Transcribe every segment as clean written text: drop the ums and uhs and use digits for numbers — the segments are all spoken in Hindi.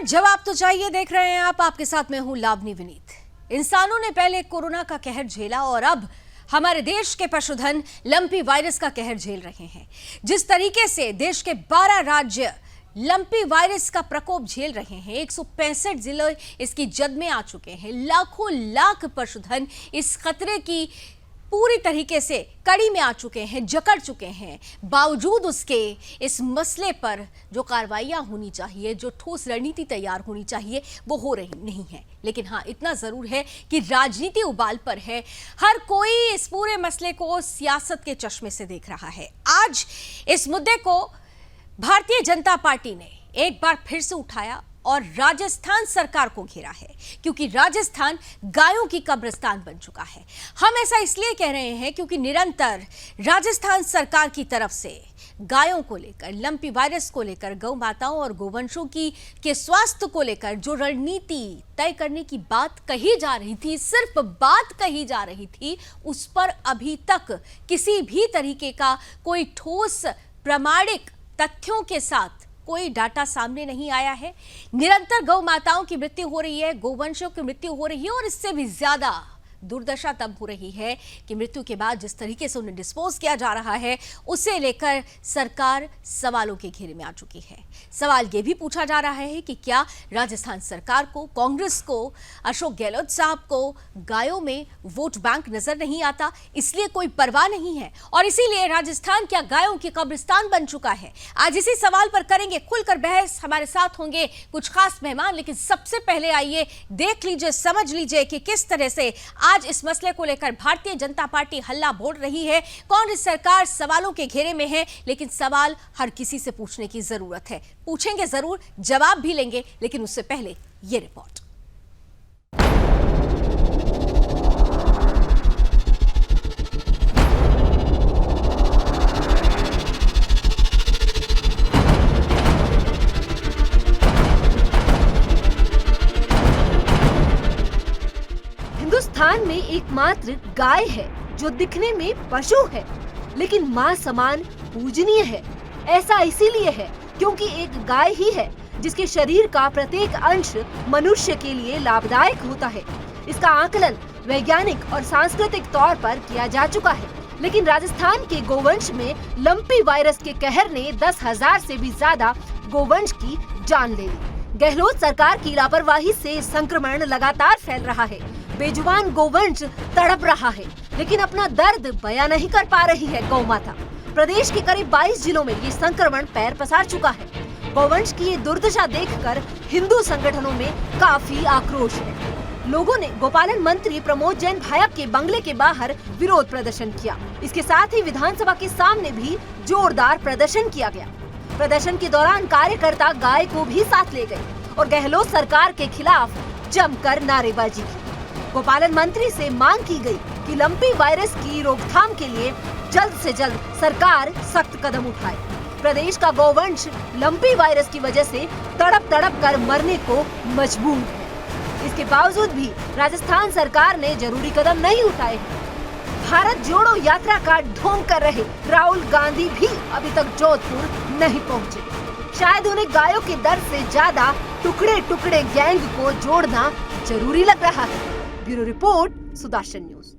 नमस्कार, जवाब तो चाहिए देख रहे हैं आप। आपके साथ मैं हूं लावनी विनीत। इंसानों ने पहले कोरोना का कहर झेला और अब हमारे देश के पशुधन लंपी वायरस का कहर झेल रहे हैं। जिस तरीके से देश के 12 राज्य लंपी वायरस का प्रकोप झेल रहे हैं, 165 जिले इसकी जद में आ चुके हैं। लाखों लाख पशुधन इस खतरे की पूरी तरीके से कड़ी में आ चुके हैं, जकड़ चुके हैं। बावजूद उसके इस मसले पर जो कार्रवाइयां होनी चाहिए, जो ठोस रणनीति तैयार होनी चाहिए, वो हो रही नहीं है। लेकिन हाँ, इतना जरूर है कि राजनीति उबाल पर है। हर कोई इस पूरे मसले को सियासत के चश्मे से देख रहा है। आज इस मुद्दे को भारतीय जनता पार्टी ने एक बार फिर से उठाया और राजस्थान सरकार को घेरा है, क्योंकि राजस्थान गायों की कब्रिस्तान बन चुका है। हम ऐसा इसलिए कह रहे हैं क्योंकि निरंतर राजस्थान सरकार की तरफ से गायों को लेकर, लंपी वायरस को लेकर, गौ माताओं और गोवंशों के स्वास्थ्य को लेकर जो रणनीति तय करने की बात कही जा रही थी, सिर्फ बात कही जा रही थी, उस पर अभी तक किसी भी तरीके का कोई ठोस प्रामाणिक तथ्यों के साथ कोई डाटा सामने नहीं आया है। निरंतर गौ माताओं की मृत्यु हो रही है, गोवंशों की मृत्यु हो रही है और इससे भी ज्यादा दुर्दशा तब हो रही है कि मृत्यु के बाद जिस तरीके से उन्हें डिस्पोज किया जा रहा है, उसे लेकर सरकार सवालों के घेरे में आ चुकी है। सवाल यह भी पूछा जा रहा है कि क्या राजस्थान सरकार को, कांग्रेस को, अशोक गहलोत साहब को गायों में वोट बैंक नजर नहीं आता, इसलिए कोई परवाह नहीं है और इसीलिए राजस्थान क्या गायों की कब्रिस्तान बन चुका है? आज इसी सवाल पर करेंगे खुलकर बहस। हमारे साथ होंगे कुछ खास मेहमान, लेकिन सबसे पहले आइए देख लीजिए, समझ लीजिए कि किस तरह से आज इस मसले को लेकर भारतीय जनता पार्टी हल्ला बोल रही है। कांग्रेस सरकार सवालों के घेरे में है, लेकिन सवाल हर किसी से पूछने की जरूरत है। पूछेंगे जरूर, जवाब भी लेंगे, लेकिन उससे पहले ये रिपोर्ट। हिंदुस्तान में एकमात्र गाय है जो दिखने में पशु है, लेकिन मां समान पूजनीय है। ऐसा इसीलिए है क्योंकि एक गाय ही है जिसके शरीर का प्रत्येक अंश मनुष्य के लिए लाभदायक होता है। इसका आकलन वैज्ञानिक और सांस्कृतिक तौर पर किया जा चुका है, लेकिन राजस्थान के गोवंश में लंपी वायरस के कहर ने 10,000 से भी ज्यादा गोवंश की जान ले ली। गहलोत सरकार की लापरवाही से संक्रमण लगातार फैल रहा है। बेजुबान गोवंश तड़प रहा है, लेकिन अपना दर्द बयां नहीं कर पा रही है गौ माता। प्रदेश के करीब 22 जिलों में ये संक्रमण पैर पसार चुका है। गोवंश की ये दुर्दशा देखकर हिंदू संगठनों में काफी आक्रोश है। लोगों ने गोपालन मंत्री प्रमोद जैन भायप के बंगले के बाहर विरोध प्रदर्शन किया। इसके साथ ही विधानसभा के सामने भी जोरदार प्रदर्शन किया गया। प्रदर्शन के दौरान कार्यकर्ता गाय को भी साथ ले गए और गहलोत सरकार के खिलाफ जमकर नारेबाजी की। गोपालन मंत्री से मांग की गई कि लंपी वायरस की रोकथाम के लिए जल्द से जल्द सरकार सख्त कदम उठाए। प्रदेश का गोवंश लंपी वायरस की वजह से तड़प तड़प कर मरने को मजबूर है। इसके बावजूद भी राजस्थान सरकार ने जरूरी कदम नहीं उठाए। भारत जोड़ो यात्रा का ढोंग कर रहे राहुल गांधी भी अभी तक जोधपुर नहीं पहुंचे। शायद उन्हें गायों के दर्द से ज्यादा टुकड़े टुकड़े गैंग को जोड़ना जरूरी लग रहा है। Bureau report, Sudarshan news.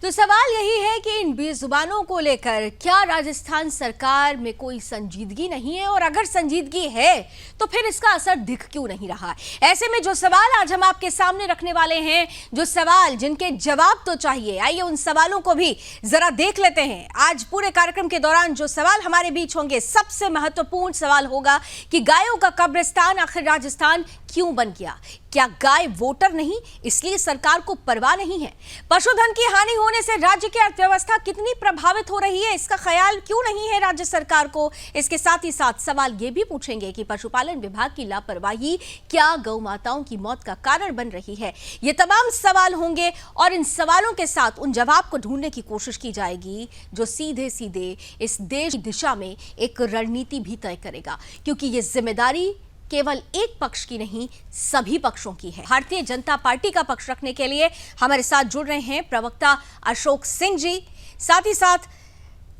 तो सवाल यही है कि इन बेजुबानों को लेकर क्या राजस्थान सरकार में कोई संजीदगी नहीं है, और अगर संजीदगी है तो फिर इसका असर दिख क्यों नहीं रहा? ऐसे में जो सवाल आज हम आपके सामने रखने वाले हैं, जो सवाल जिनके जवाब तो चाहिए, आइए उन सवालों को भी जरा देख लेते हैं। आज पूरे कार्यक्रम के दौरान जो सवाल हमारे बीच होंगे, सबसे महत्वपूर्ण सवाल होगा कि गायों का कब्रिस्तान आखिर राजस्थान क्यों बन गया? क्या गाय वोटर नहीं, इसलिए सरकार को परवाह नहीं है? पशुधन की हानि होने से राज्य की अर्थव्यवस्था कितनी प्रभावित हो रही है, इसका ख्याल क्यों नहीं है राज्य सरकार को? इसके साथ ही साथ सवाल ये भी पूछेंगे कि पशुपालन विभाग की लापरवाही क्या गौ माताओं की मौत का कारण बन रही है? ये तमाम सवाल होंगे और इन सवालों के साथ उन जवाब को ढूंढने की कोशिश की जाएगी जो सीधे सीधे इस देश की दिशा में एक रणनीति भी तय करेगा, क्योंकि ये जिम्मेदारी केवल एक पक्ष की नहीं, सभी पक्षों की है। भारतीय जनता पार्टी का पक्ष रखने के लिए हमारे साथ जुड़ रहे हैं प्रवक्ता अशोक सिंह जी, साथ ही साथ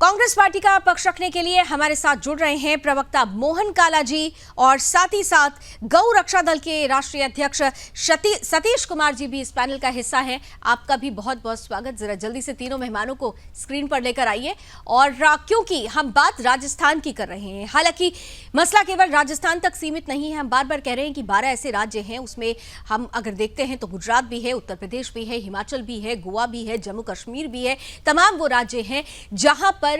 कांग्रेस पार्टी का पक्ष रखने के लिए हमारे साथ जुड़ रहे हैं प्रवक्ता मोहन काला जी, और साथ ही साथ गौ रक्षा दल के राष्ट्रीय अध्यक्ष सतीश कुमार जी भी इस पैनल का हिस्सा हैं। आपका भी बहुत बहुत स्वागत। जरा जल्दी से तीनों मेहमानों को स्क्रीन पर लेकर आइए। और क्योंकि हम बात राजस्थान की कर रहे हैं, हालांकि मसला केवल राजस्थान तक सीमित नहीं है। हम बार बार कह रहे हैं कि 12 ऐसे राज्य हैं, उसमें हम अगर देखते हैं तो गुजरात भी है, उत्तर प्रदेश भी है, हिमाचल भी है, गोवा भी है, जम्मू कश्मीर भी है। तमाम वो राज्य हैं जहां पर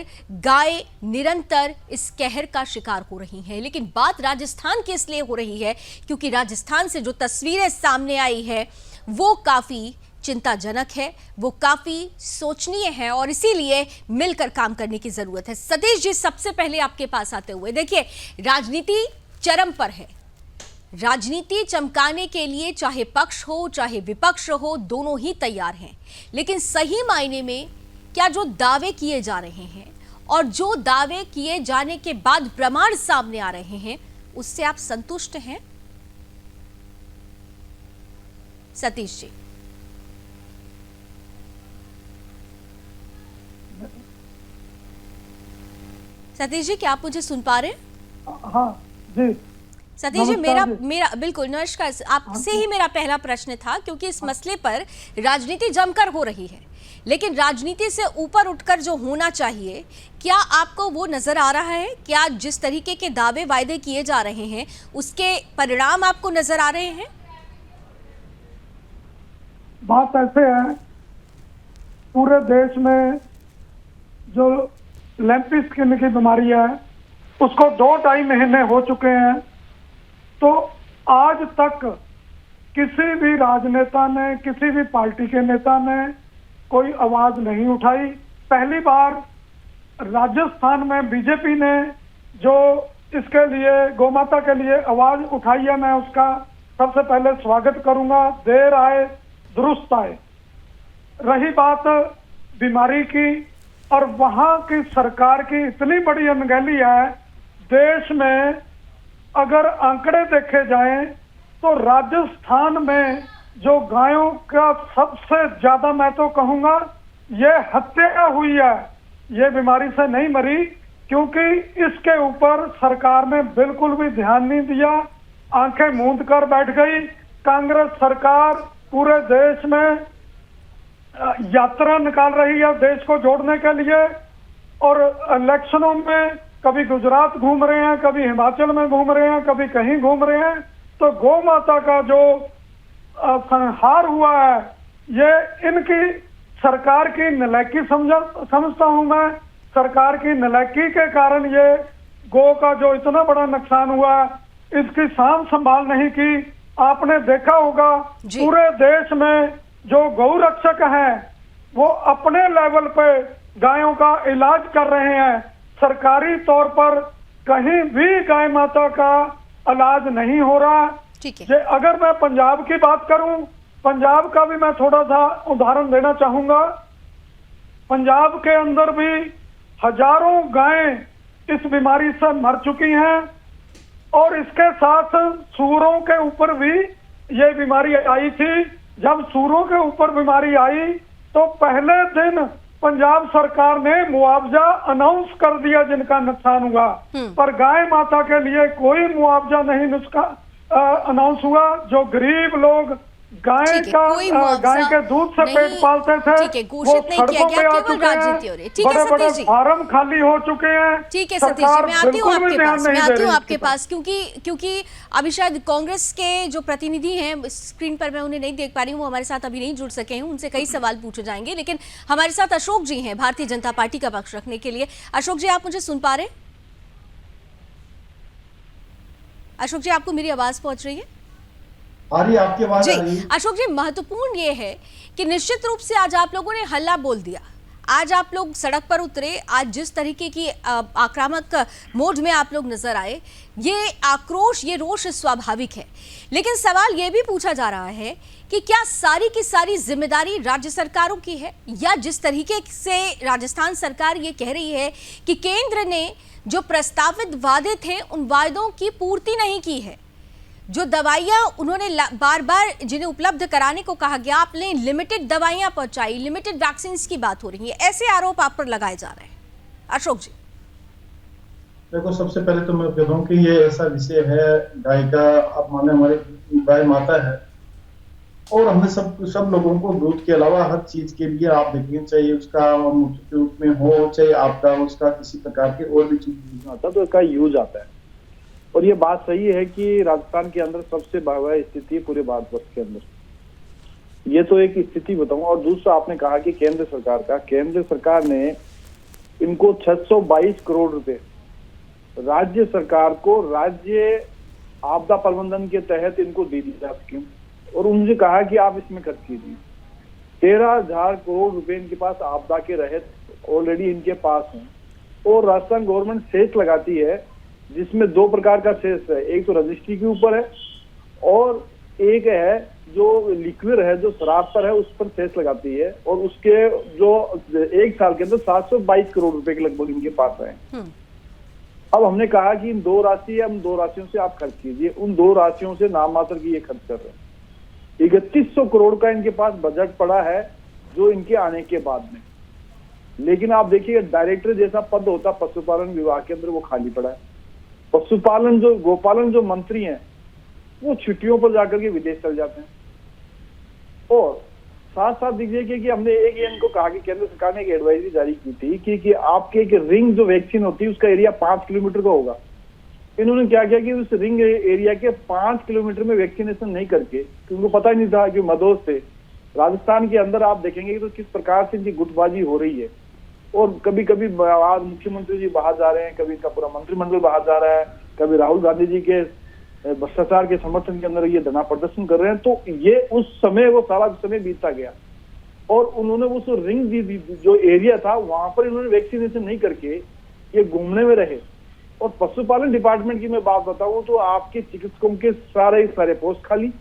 गाय निरंतर इस कहर का शिकार हो रही हैं। लेकिन बात राजस्थान की इसलिए हो रही है क्योंकि राजस्थान से जो तस्वीरें सामने आई है वो काफी चिंताजनक है, वो काफी सोचनीय है, और इसीलिए मिलकर काम करने की जरूरत है। सतीश जी, सबसे पहले आपके पास आते हुए, देखिए राजनीति चरम पर है। राजनीति चमकाने के लिए चाहे पक्ष हो चाहे विपक्ष हो, दोनों ही तैयार हैं। लेकिन सही मायने में क्या जो दावे किए जा रहे हैं और जो दावे किए जाने के बाद प्रमाण सामने आ रहे हैं, उससे आप संतुष्ट हैं? सतीश जी। सतीश जी, क्या आप मुझे सुन पा रहे हैं? हाँ जी सतीश जी, मेरा बिल्कुल नमस्कार। आपसे ही मेरा पहला प्रश्न था, क्योंकि इस मसले पर राजनीति जमकर हो रही है, लेकिन राजनीति से ऊपर उठकर जो होना चाहिए, क्या आपको वो नजर आ रहा है? क्या जिस तरीके के दावे वायदे किए जा रहे हैं उसके परिणाम आपको नजर आ रहे हैं? बात ऐसे है, पूरे देश में जो लैंपी स्किन की बीमारी है उसको 2-2.5 महीने हो चुके हैं, तो आज तक किसी भी राजनेता ने, किसी भी पार्टी के नेता ने कोई आवाज नहीं उठाई। पहली बार राजस्थान में बीजेपी ने जो इसके लिए, गौमाता के लिए आवाज उठाई है, मैं उसका सबसे पहले स्वागत करूंगा। देर आए दुरुस्त आए। रही बात बीमारी की, और वहां की सरकार की इतनी बड़ी अनगहली है। देश में अगर आंकड़े देखे जाएं तो राजस्थान में जो गायों का सबसे ज्यादा, मैं तो कहूंगा, ये हत्या हुई है, ये बीमारी से नहीं मरी, क्योंकि इसके ऊपर सरकार ने बिल्कुल भी ध्यान नहीं दिया, आंखें मूंद कर बैठ गई। कांग्रेस सरकार पूरे देश में यात्रा निकाल रही है देश को जोड़ने के लिए, और इलेक्शनों में कभी गुजरात घूम रहे हैं, कभी हिमाचल में घूम रहे हैं, कभी कहीं घूम रहे हैं। तो गौ माता का जो संहार हुआ है, ये इनकी सरकार की नालायकी समझता हूं मैं। सरकार की नालायकी के कारण ये गौ का जो इतना बड़ा नुकसान हुआ है, इसकी साम संभाल नहीं की। आपने देखा होगा पूरे देश में जो गौ रक्षक हैं वो अपने लेवल पे गायों का इलाज कर रहे हैं। सरकारी तौर पर कहीं भी गाय माता का इलाज नहीं हो रहा। अगर मैं पंजाब की बात करूं, पंजाब का भी मैं थोड़ा सा उदाहरण देना चाहूंगा। पंजाब के अंदर भी हजारों गायें इस बीमारी से मर चुकी हैं, और इसके साथ सूअरों के ऊपर भी ये बीमारी आई थी। जब सूअरों के ऊपर बीमारी आई तो पहले दिन पंजाब सरकार ने मुआवजा अनाउंस कर दिया जिनका नुकसान हुआ, पर गाय माता के लिए कोई मुआवजा नहीं अनाउंस हुआ। जो गरीब लोग गाय के दूध से पेट पालते थे, वो सड़कों पे आ चुके हैं, बड़े-बड़े फार्म खाली हो चुके हैं। ठीक है सतीश जी, मैं आती हूँ आपके पास, क्योंकि अभी शायद कांग्रेस के जो प्रतिनिधि हैं, स्क्रीन पर मैं उन्हें नहीं देख पा रही हूँ, वो हमारे साथ अभी नहीं जुड़ सके हैं, उनसे कई सवाल पूछे जाएंगे। लेकिन हमारे साथ अशोक जी हैं भारतीय जनता पार्टी का पक्ष रखने के लिए। अशोक जी, आप मुझे सुन पा रहे हैं? अशोक जी, आपको मेरी आवाज पहुंच रही है? आपकी आवाज आ रही है। अशोक जी, महत्वपूर्ण ये है कि निश्चित रूप से आज आप लोगों ने हल्ला बोल दिया, आज आप लोग सड़क पर उतरे, आज जिस तरीके की आक्रामक मोड में आप लोग नजर आए, ये आक्रोश, ये रोष स्वाभाविक है। लेकिन सवाल ये भी पूछा जा रहा है कि क्या सारी की सारी जिम्मेदारी राज्य सरकारों की है, या जिस तरीके से राजस्थान सरकार ये कह रही है कि केंद्र ने जो प्रस्तावित वादे थे उन वादों की पूर्ति नहीं की है, जो दवाइयां उन्होंने बार बार जिन्हें उपलब्ध कराने को कहा गया, आपने लिमिटेड दवाइयां पहुंचाई, लिमिटेड वैक्सीन की बात हो रही है, ऐसे आरोप आप पर लगाए जा रहे हैं। अशोक जी, देखो, सबसे पहले तो मैं कहता हूँ कि ये ऐसा विषय है, गाय का, आप माने हमारी गाय माता है और हमें सब लोगों को दूध के अलावा हर चीज के लिए आप देखेंगे, चाहे उसका मूत्र के रूप में हो, चाहे आपका उसका किसी प्रकार के और भी चीज आता तो इसका यूज आता है। और ये बात सही है कि राजस्थान के अंदर सबसे भयावह स्थिति है पूरे भारतवर्ष के अंदर, ये तो एक स्थिति बताऊं। और दूसरा, आपने कहा कि केंद्र सरकार ने इनको 622 करोड़ रुपए राज्य सरकार को राज्य आपदा प्रबंधन के तहत इनको दे दी जा स्कीम, और उनसे कहा कि आप इसमें खर्च कीजिए। 13,000 करोड़ रुपए इनके पास आपदा के रहत ऑलरेडी इनके पास हैं। और राजस्थान गवर्नमेंट सेस लगाती है, जिसमें 2 प्रकार का सेस है, एक तो रजिस्ट्री के ऊपर है और एक है जो लिक्विड है, जो शराब पर है, उस पर सेस लगाती है। और उसके जो 1 साल के अंदर 722 करोड़ रुपए के लगभग इनके पास है। अब हमने कहा कि इन 2 राशियों से आप खर्च कीजिए। उन 2 राशियों से नाम मात्र की ये खर्च कर रहे हैं। 3100 करोड़ का इनके पास बजट पड़ा है जो इनके आने के बाद में, लेकिन आप देखिए डायरेक्टर जैसा पद होता पशुपालन विभाग के अंदर, वो खाली पड़ा है। गोपालन जो मंत्री हैं वो छुट्टियों पर जाकर के विदेश चल जाते हैं। और साथ साथ देखिए कि हमने एक इनको कहा कि केंद्र सरकार ने एक एडवाइजरी जारी की थी कि आपके एक रिंग जो वैक्सीन होती है उसका एरिया 5 किलोमीटर का होगा। इन्होंने क्या किया कि उस रिंग एरिया के 5 किलोमीटर में वैक्सीनेशन नहीं करके, क्योंकि उनको पता ही नहीं था कि मदोस से राजस्थान के अंदर आप देखेंगे तो किस प्रकार से इनकी गुटबाजी हो रही है। और कभी कभी आज मुख्यमंत्री जी बाहर जा रहे हैं, कभी इनका पूरा मंत्रिमंडल बाहर जा रहा है, कभी राहुल गांधी जी के भ्रष्टाचार के समर्थन के अंदर ये धरना प्रदर्शन कर रहे हैं। तो ये उस समय वो सारा समय बीतता गया और उन्होंने उस रिंग जो एरिया था वहां पर इन्होंने वैक्सीनेशन नहीं करके ये घूमने में रहे। और पशुपालन डिपार्टमेंट की मैं बात बताऊं तो आपके चिकित्सकों के सारे पोस्ट खाली,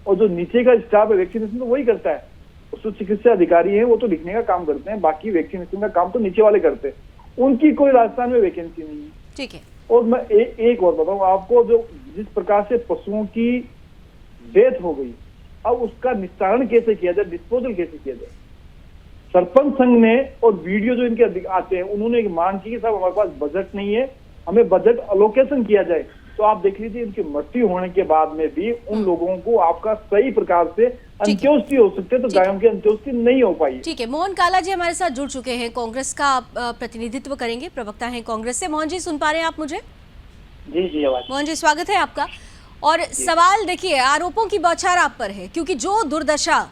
और जो नीचे का स्टाफ है वैक्सीनेशन तो वही करता है। जो चिकित्सा अधिकारी हैं वो तो लिखने का काम करते हैं, बाकी वैक्सीनेशन का काम तो नीचे वाले करते हैं। उनकी कोई राजस्थान में वैकेंसी नहीं है। ठीक है। और मैं एक और बताऊं आपको, जो जिस प्रकार से पशुओं की डेथ हो गई, अब उसका निस्तारण कैसे किया जाए, डिस्पोजल कैसे किया जाए। सरपंच संघ ने और वीडियो जो इनके आते हैं, उन्होंने एक मांग की कि साहब हमारे पास बजट नहीं है, हमें बजट अलोकेशन किया जाए। तो आप देख लीजिए इनकी मृत्यु होने के बाद में भी उन लोगों को आपका सही प्रकार से अंत्योष्टि हो सकते, तो गायों की अंत्योष्टि नहीं हो पाई। ठीक है, मोहन काला जी हमारे साथ जुड़ चुके हैं, कांग्रेस का प्रतिनिधित्व करेंगे, प्रवक्ता हैं कांग्रेस से। मोहन जी, सुन पा रहे हैं आप मुझे? जी आवाज। मोहन जी, स्वागत है आपका। और सवाल देखिए, आरोपों की बौछार आप पर है, क्योंकि जो दुर्दशा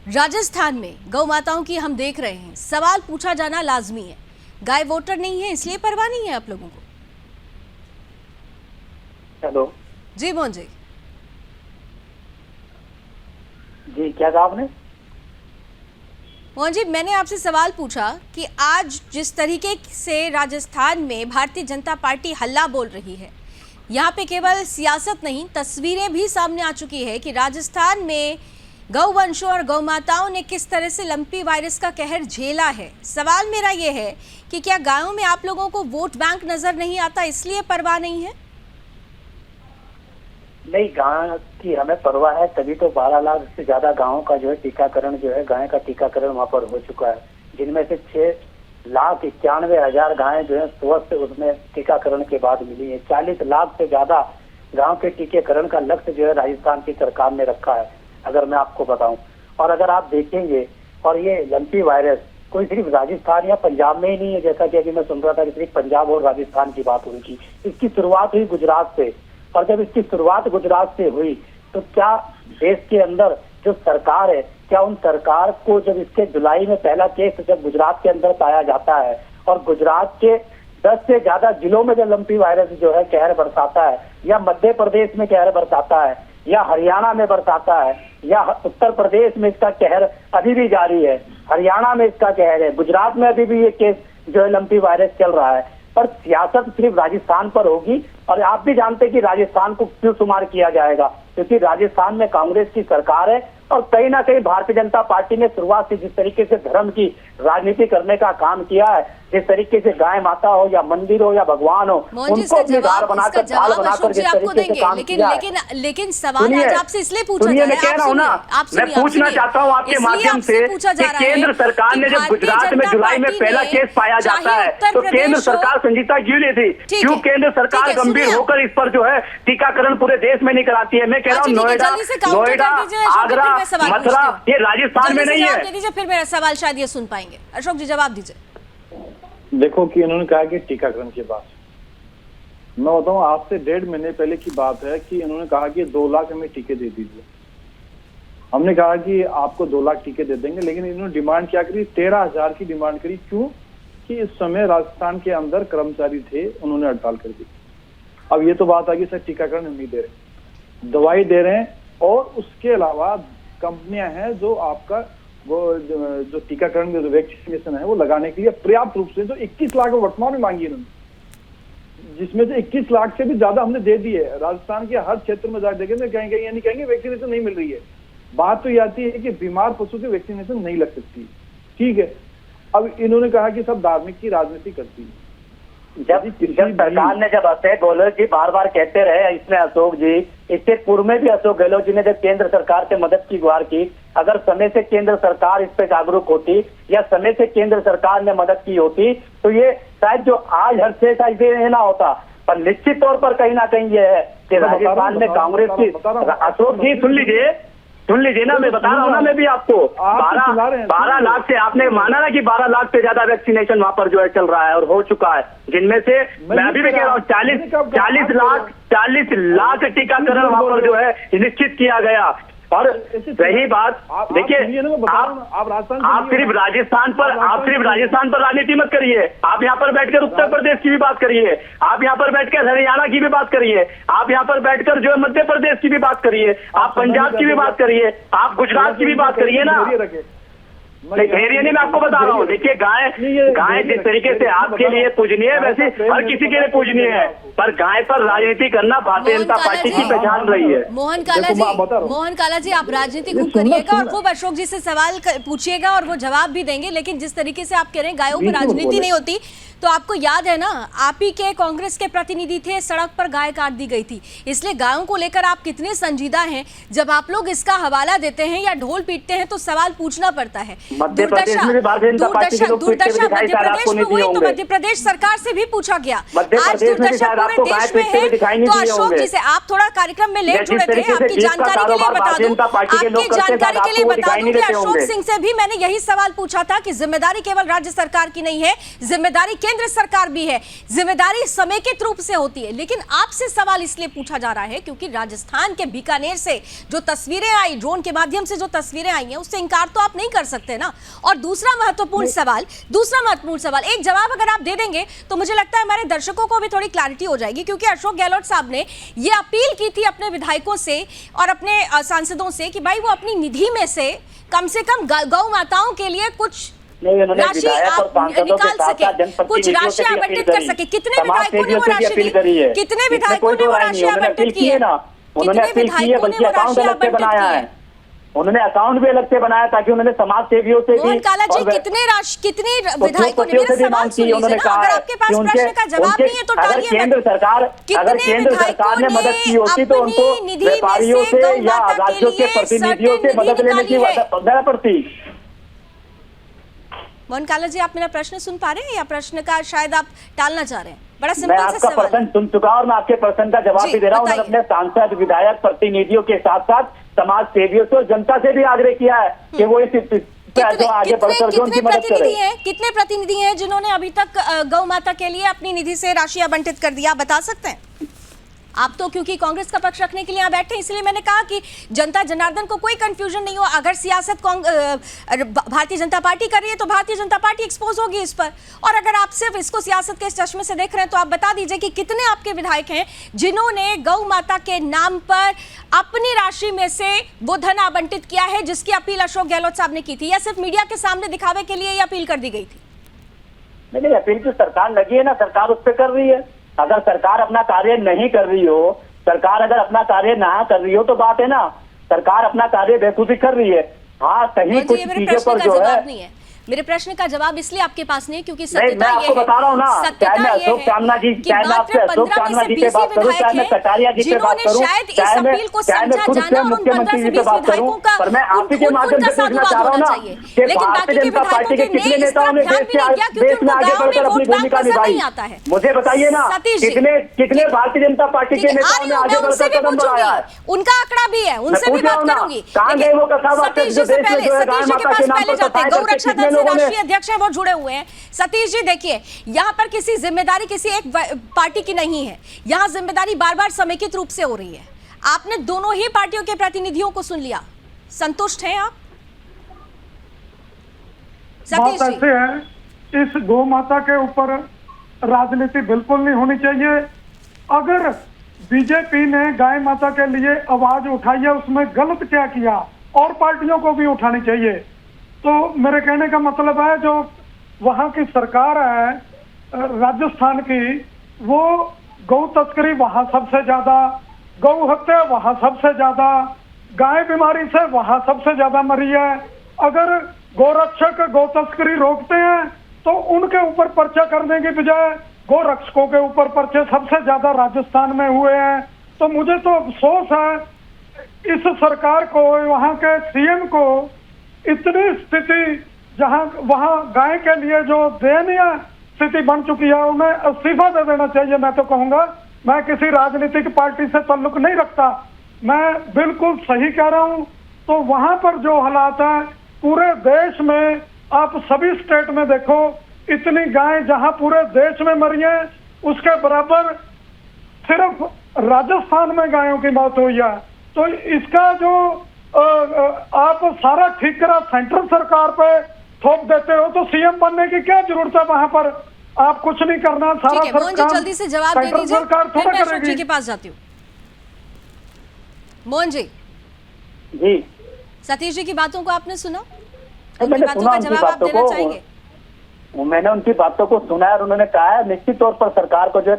राजस्थान में गौ माताओं की हम देख रहे हैं, सवाल पूछा जाना लाजमी है। गाय वोटर नहीं है इसलिए परवाह नहीं है आप लोगों को? हेलो जी मोहन जी। जी, क्या कहा आपने? मोहन जी, मैंने आपसे सवाल पूछा कि आज जिस तरीके से राजस्थान में भारतीय जनता पार्टी हल्ला बोल रही है, यहाँ पे केवल सियासत नहीं, तस्वीरें भी सामने आ चुकी है कि राजस्थान में गौवंशों और गौ माताओं ने किस तरह से लंपी वायरस का कहर झेला है। सवाल मेरा ये है कि क्या गायों में आप लोगों को वोट बैंक नजर नहीं आता इसलिए परवाह नहीं है? नहीं, गाय की हमें परवाह है, तभी तो 12 लाख से ज्यादा गायों का जो है टीकाकरण जो है, गाय का टीकाकरण वहाँ पर हो चुका है, जिनमें से 6,91,000 गायें जो है स्वस्थ उसमें टीकाकरण के बाद मिली है। 40 लाख से ज्यादा गायों के टीकाकरण का लक्ष्य जो है राजस्थान की सरकार ने रखा है, अगर मैं आपको बताऊं। और अगर आप देखेंगे, और ये लंपी वायरस कोई सिर्फ राजस्थान या पंजाब में ही नहीं है, जैसा कि अभी मैं सुन रहा था कि सिर्फ पंजाब और राजस्थान की बात हुई थी। इसकी शुरुआत हुई गुजरात से, और जब इसकी शुरुआत गुजरात से हुई तो क्या देश के अंदर जो सरकार है, क्या उन सरकार को जब इसके जुलाई में पहला केस जब गुजरात के अंदर पाया जाता है और गुजरात के 10 से ज्यादा जिलों में जब लंपी वायरस जो है कहर बरसाता है, या मध्य प्रदेश में कहर बरसाता है, या हरियाणा में बरसाता है, या उत्तर प्रदेश में इसका कहर अभी भी जारी है, हरियाणा में इसका कहर है, गुजरात में अभी भी ये केस जो है लंपी वायरस चल रहा है, पर सियासत सिर्फ राजस्थान पर होगी। और आप भी जानते हैं कि राजस्थान को क्यों शुमार किया जाएगा, क्योंकि राजस्थान में कांग्रेस की सरकार है और कहीं ना कहीं भारतीय जनता पार्टी ने शुरुआत से जिस तरीके से धर्म की राजनीति करने का काम किया है, जिस तरीके से गाय माता हो या मंदिर हो या भगवान हो, उनको अपने गार बनाकर ढाल बनाकर जिस तरीके से काम किया है। लेकिन सवाल आज आपसे इसलिए पूछा जा रहा है, मैं कह रहा हूँ ना, मैं पूछना चाहता हूँ आपके माध्यम से कि केंद्र सरकार ने जब गुजरात में जुलाई में पहला केस पाया जाता है तो केंद्र सरकार संजीदा क्यों नहीं थी? क्यों केंद्र सरकार गंभीर होकर इस पर जो है टीकाकरण पूरे देश में नहीं कराती है? मैं कह रहा हूँ नोएडा, आगरा, मथुरा, ये राजस्थान में नहीं है। फिर मेरा सवाल शायद ये सुन पाएंगे। अशोक जी जवाब दीजिए। देखो कि इन्होंने कहा कि टीकाकरण के बाद, मैं बताऊं आज से 1.5 महीने पहले की बात है कि इन्होंने कहा कि 2 लाख हमें टीके दे दीजिए। हमने कहा कि आपको 2 लाख टीके दे देंगे, लेकिन इन्होंने डिमांड क्या करी? 13,000 की डिमांड करी। क्यों? कि इस समय राजस्थान के अंदर कर्मचारी थे, उन्होंने हड़ताल कर दी। अब ये तो बात आ गई सर टीकाकरण हम नहीं दे रहे, दवाई दे रहे हैं, और उसके अलावा कंपनियां हैं जो आपका वो जो टीकाकरण में जो वैक्सीनेशन है वो लगाने के लिए पर्याप्त रूप से जो 21 लाख वर्तमान में मांगी इन्होंने, जिसमें से 21 लाख से भी ज्यादा हमने दे दी है। राजस्थान के हर क्षेत्र में जाकर देखेंगे, कहीं कहीं यानी कहेंगे वैक्सीनेशन नहीं मिल रही है। बात तो ये आती है कि बीमार पशु की वैक्सीनेशन नहीं लग सकती, ठीक है। अब इन्होंने कहा कि सब धार्मिक की राजनीति करती है। जब सरकार ने जब अशोक गहलोत जी बार बार कहते रहे, इसमें अशोक जी, इससे पूर्व में भी अशोक गहलोत जी ने जब केंद्र सरकार से मदद की गुहार की, अगर समय से केंद्र सरकार इस पे जागरूक होती या समय से केंद्र सरकार ने मदद की होती तो ये शायद जो आज हर्षे का इसे ना होता। पर निश्चित तौर पर कहीं ना कहीं ये है कि राजस्थान में कांग्रेस की, अशोक जी सुन लीजिए ना, मैं बता रहा हूँ ना, मैं भी आपको 12 लाख से, आपने माना ना कि 12 लाख से ज्यादा वैक्सीनेशन वहां पर जो है चल रहा है और हो चुका है, जिनमें से मैं अभी भी कह रहा हूँ 40 लाख टीकाकरण वहां पर जो है निश्चित किया गया। और रही बात, देखिए आप सिर्फ राजस्थान पर राजनीति मत करिए। आप यहाँ पर बैठकर उत्तर प्रदेश की भी बात करिए, आप यहाँ पर बैठकर हरियाणा की भी बात करिए, आप यहाँ पर बैठकर जो है मध्य प्रदेश की भी बात करिए, आप पंजाब की भी बात करिए, आप गुजरात की भी बात करिए ना। धैर्य नहीं, मैं आपको बता रहा हूँ। देखिए गाय जिस तरीके से आपके लिए पूजनीय है, वैसे हर किसी के लिए पूजनीय है, पर गाय पर राजनीति करना भारतीय जनता पार्टी की पहचान रही है। मोहन काला जी आप राजनीति खूब करिएगा और खूब अशोक जी से सवाल पूछिएगा और वो जवाब भी देंगे, लेकिन जिस तरीके से आप कह रहे हैं गायों पर राजनीति नहीं होती, तो आपको याद है ना, आप ही के कांग्रेस के प्रतिनिधि थे, सड़क पर गाय काट दी गई थी। इसलिए गायों को लेकर आप कितने संजीदा हैं। जब आप लोग इसका हवाला देते हैं या ढोल पीटते हैं तो सवाल पूछना पड़ता है। दुर्दशा मध्य प्रदेश में हुई तो मध्य प्रदेश सरकार से भी पूछा गया। आज दुर्दशा पूरे देश में है, तो अशोक जी से आप थोड़ा कार्यक्रम में लेट जुड़े थे, आपकी जानकारी के लिए बता दूं, कि अशोक सिंह से भी मैंने यही सवाल पूछा था कि जिम्मेदारी केवल राज्य सरकार की नहीं है, जिम्मेदारी केंद्र सरकार भी है, जिम्मेदारी समेकित रूप से होती है। लेकिन आपसे सवाल इसलिए पूछा जा रहा है क्योंकि राजस्थान के बीकानेर से जो तस्वीरें आई, ड्रोन के माध्यम से जो तस्वीरें आई हैं, उससे इंकार तो आप नहीं कर सकते ना। और दूसरा महत्वपूर्ण सवाल, एक जवाब अगर आप दे देंगे तो मुझे लगता है हमारे दर्शकों को भी थोड़ी क्लैरिटी हो जाएगी, क्योंकि अशोक गहलोत साहब ने ये अपील की थी अपने विधायकों से और अपने सांसदों से कि भाई वो अपनी निधि में से कम गौ माताओं के लिए कुछ राशि निकाल सके, कुछ राशि आवंटित कर सके। कितने विधायकों ने वो राशि दी? कितने विधायकों ने वो राशि आवंटित की है? उन्होंने अपील की है, बल्कि अकाउंट अलग से बनाया है, उन्होंने अकाउंट भी अलग से बनाया ताकि उन्होंने समाज सेवियों से भी, मोहन काला जी कितने विधायकों ने मेरा सवाल सुन लीजिए ना, अगर आपके पास प्रश्न का जवाब नहीं है तो टालिए। केंद्र सरकार ने मदद की होती तो उनको व्यापारियों से या राज्यों के प्रतिनिधियों से मदद लेने की जरूरत पड़ती। मोहन काला जी आप मेरा प्रश्न सुन पा रहे हैं या प्रश्न का शायद आप टालना चाह रहे हैं? बड़ा मैं आपका प्रश्न सुन चुका और मैं आपके प्रश्न का जवाब भी दे रहा हूँ। उन्होंने अपने सांसद, विधायक, प्रतिनिधियों के साथ साथ समाज सेवियों से और जनता से भी आग्रह किया है कि वो इस आगे बढ़कर जो उनकी मदद करें। कितने प्रतिनिधि हैं जिन्होंने अभी तक गौ माता के लिए अपनी निधि से राशि आवंटित कर दिया, बता सकते हैं? आप तो क्योंकि कांग्रेस का पक्ष रखने के लिए यहाँ बैठे, इसलिए मैंने कहा कि जनता जनार्दन को कोई कंफ्यूजन नहीं हो। अगर सियासत भारतीय जनता पार्टी कर रही है तो भारतीय जनता पार्टी एक्सपोज होगी इस पर, और अगर आप सिर्फ इसको सियासत के चश्मे से देख रहे हैं तो आप बता दीजिए कि कितने आपके विधायक हैं जिन्होंने गौ माता के नाम पर अपनी राशि में से वो धन आवंटित किया है, जिसकी अपील अशोक गहलोत साहब ने की थी, या सिर्फ मीडिया के सामने दिखावे के लिए ये अपील कर दी गई थी? नहीं, अपील की सरकार लगी है ना, सरकार उस पर कर रही है। अगर सरकार अपना कार्य नहीं कर रही हो, सरकार अगर अपना कार्य ना कर रही हो तो बात है ना सरकार अपना कार्य बेखुदी कर रही है। हाँ, कहीं कुछ ये मेरे चीजों प्रश्न पर का जो है, जवाब नहीं है। मेरे प्रश्न का जवाब इसलिए आपके पास नहीं है क्योंकि नहीं, मैं सत्यता ये आपको है, बता रहा हूँ ना, सत्यता चाहे मैं ये अशोक है चांदना जी, कि चाहे मैं मात्र आपसे अशोक 15 में चांदना से जी 20 से बात करूँ, चाहे मैं विधायक कटारिया हैं जी से बात जिन्होंने करूँ, शायद इस चाहे मैं अपील को समझा खुद जाना स्वयं और उन मुख्यमंत्री 15 जी से से 20 बात करूँ, विधायकों का पर मैं आप ही के माध्यम उनका से पूछना साधुवाद चाह रहा हूँ होना ना चाहिए। कि लेकिन बाकी भारतीय के जनता विधायकों पार्टी के के कितने इस नेताओं तरफ ने ध्यान भी नहीं दिया क्योंकि देश में उनको आगे गाँव में बढ़कर अपनी वोट बैंक भूमिका नजर निभाई। नहीं आता है। मुझे बताइए ना, सतीश जी, कितने भारतीय जनता पार्टी ठीक के है, आ नेताओं रही ने हूँ, मैं आगे उनसे बढ़कर भी कदम बढ़ाया है? पूछूंगी, उनका आंकड़ा भी है, उनसे भी पूछ रहा बात हूँ ना, करूंगी। कहाँ लेकिन गए वो कसाब आपके सतीश जो जी से देश में पहले, जो है गाय सतीश जी के माता के पास नाम पहले पर जाते हैं, सफाई गौ करके रक्षा कितने दल से लोगों ने, राष्ट्रीय अध्यक्ष है वो जुड़े हुए हैं। सतीश जी देखिए, यहाँ पर किसी जिम्मेदारी किसी एक पार्टी की नहीं है, यहाँ जिम्मेदारी बार बार समेकित रूप से हो रही है। आपने दोनों ही पार्टियों के प्रतिनिधियों को सुन लिया, संतुष्ट हैं आप? बात सतीश जी, ऐसे है, इस गौ माता के ऊपर राजनीति बिल्कुल नहीं होनी चाहिए। अगर बीजेपी ने गाय माता के लिए आवाज उठाई है, उसमें गलत क्या किया, और पार्टियों को भी उठानी चाहिए। तो मेरे कहने का मतलब है, जो वहां की सरकार है राजस्थान की, वो गौ तस्करी वहां सबसे ज्यादा, गौ हत्या वहां सबसे ज्यादा, गाय बीमारी से वहां सबसे ज्यादा मरी है। अगर गोरक्षक गौ तस्करी रोकते हैं तो उनके ऊपर पर्चा करने की बजाय गोरक्षकों के ऊपर पर्चे सबसे ज्यादा राजस्थान में हुए हैं। तो मुझे तो अफसोस है इस सरकार को, वहां के सीएम को, इतनी स्थिति जहां वहां गाय के लिए जो दयनीय स्थिति बन चुकी है, उन्हें इस्तीफा दे देना चाहिए। मैं तो कहूंगा, मैं किसी राजनीतिक पार्टी से ताल्लुक नहीं रखता, मैं बिल्कुल सही कह रहा हूं। तो वहां पर जो हालात है पूरे देश में, आप सभी स्टेट में देखो, इतनी गाय जहां पूरे देश में मरी है, उसके बराबर सिर्फ राजस्थान में गायों की मौत हुई है। तो इसका जो आप सारा ठीक करा सेंट्रल सरकार पे थोप देते हो, तो सीएम बनने की क्या जरूरत है? वहां पर आप कुछ नहीं करना, सारा ठीक है, मोहन जी सरकार, जल्दी से जवाब दे सेंट्रल दीजिए, सरकार फिर थोड़ा मैं अशोक जी करेगी। के पास जाती हूँ। मोहन जी, जी सतीश जी की बातों को आपने सुना? तो उनकी मैंने बातों सुना का उनकी जवाब आप बातों देना को, चाहेंगे? मैंने उनकी बातों को सुना है और उन्होंने कहा है निश्चित तौर पर सरकार को जो है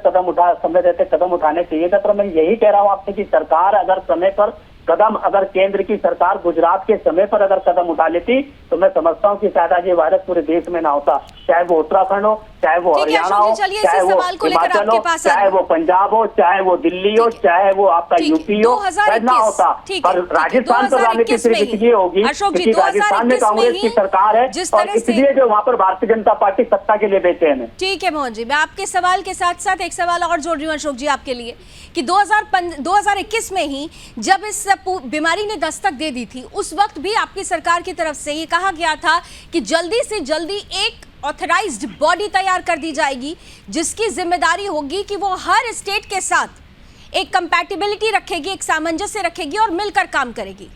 समय रहते कदम उठाने चाहिए था। तो मैं यही कह रहा हूँ आपसे कि सरकार अगर समय पर कदम, अगर केंद्र की सरकार गुजरात के समय पर अगर कदम उठा लेती तो मैं समझता हूँ कि शायद आज ये वायरस पूरे देश में ना होता, चाहे वो उत्तराखंड हो, चाहे वो ठीक है, हरियाणा अशोक हो, जी, चलिए चाहे इसी वो सवाल को लेकर हिमाचल आपके हो, पास आ चाहे रहे वो पंजाब हो, चाहे वो दिल्ली हो, ठीक है। चाहे वो आपका ठीक है, यूपी हो, शायद ना 2021, होता। ठीक है, पर ठीक है, राजस्थान तो राजनीति 2021 में सिर्फ ही, इसलिए होगी अशोक जी, क्योंकि राजस्थान में 2021 कांग्रेस में की ही सरकार है जिस और तरह से- इसलिए जो वहाँ पर भारतीय जनता पार्टी सत्ता के लिए बेचैन है। ठीक है मोहन जी, मैं आपके सवाल के साथ साथ एक सवाल और जोड़ रही हूँ अशोक जी आपके लिए कि 2021 में ही जब इस बीमारी ने दस्तक दे दी थी, उस वक्त भी आपकी सरकार की तरफ से ये कहा गया था कि जल्दी से जल्दी एक ऑथराइज्ड बॉडी तैयार कर दी जाएगी जिसकी जिम्मेदारी होगी कि वो हर स्टेट के साथ एक कंपैटिबिलिटी रखेगी, एक सामंजस्य रखेगी और मिलकर काम करेगी।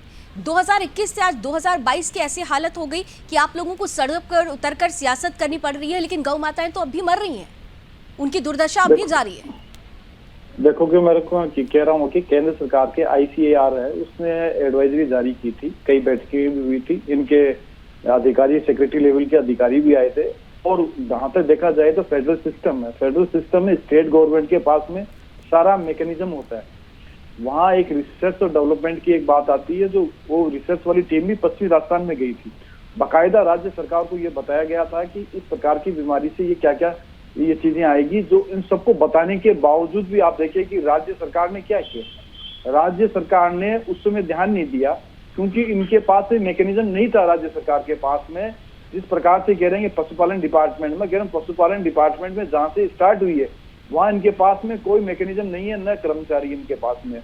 2021 से आज 2022 की ऐसी हालत हो गई कि आप लोगों को सड़क पर उतरकर सियासत करनी पड़ रही है, लेकिन गौ माताएं तो अब भी मर रही हैं, उनकी दुर्दशा अब भी जारी है। देखो कि मेरे को कह रहा हूँ कि केंद्र सरकार के ICAR है, उसने एडवाइजरी जारी की थी, कई बैठकें भी हुई थी, इनके अधिकारी सेक्रेटरी लेवल के अधिकारी भी आए थे। और जहां तक देखा जाए तो फेडरल सिस्टम है, फेडरल सिस्टम में स्टेट गवर्नमेंट के पास में सारा मैकेनिज्म होता है। वहाँ एक रिसर्च और डेवलपमेंट की एक बात आती है, जो वो रिसर्च वाली टीम भी पश्चिमी राजस्थान में गई थी। बाकायदा राज्य सरकार को ये बताया गया था कि इस प्रकार की बीमारी से ये क्या क्या ये चीजें आएगी, जो इन सबको बताने के बावजूद भी आप देखिए कि राज्य सरकार ने क्या किया। राज्य सरकार ने उस समय ध्यान नहीं दिया क्योंकि इनके पास मैकेनिज्म नहीं था राज्य सरकार के पास में। जिस प्रकार से कह रहे हैं पशुपालन डिपार्टमेंट में, कह रहे हैं पशुपालन डिपार्टमेंट में जहाँ से स्टार्ट हुई है वहाँ इनके पास में कोई मैकेनिज्म नहीं है, न कर्मचारी इनके पास में।